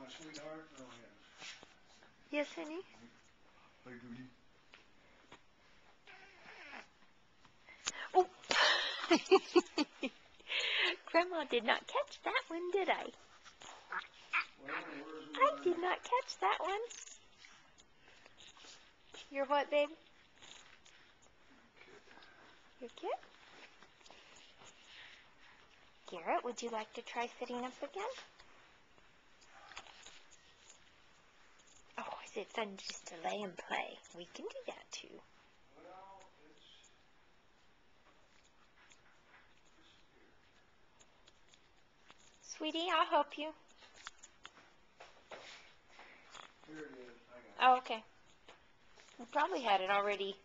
sweetheart? Oh, yes. Yes, honey? Hey, Goody. Oh! Grandma did not catch that one, did I? Well, where's I mine? did not catch that one. You're what, babe? Your kit? Garrett, would you like to try sitting up again? Oh, is it fun just to lay and play? We can do that too. Well, it's Sweetie, I'll help you. here it is. I got it. Oh, okay. We probably had it already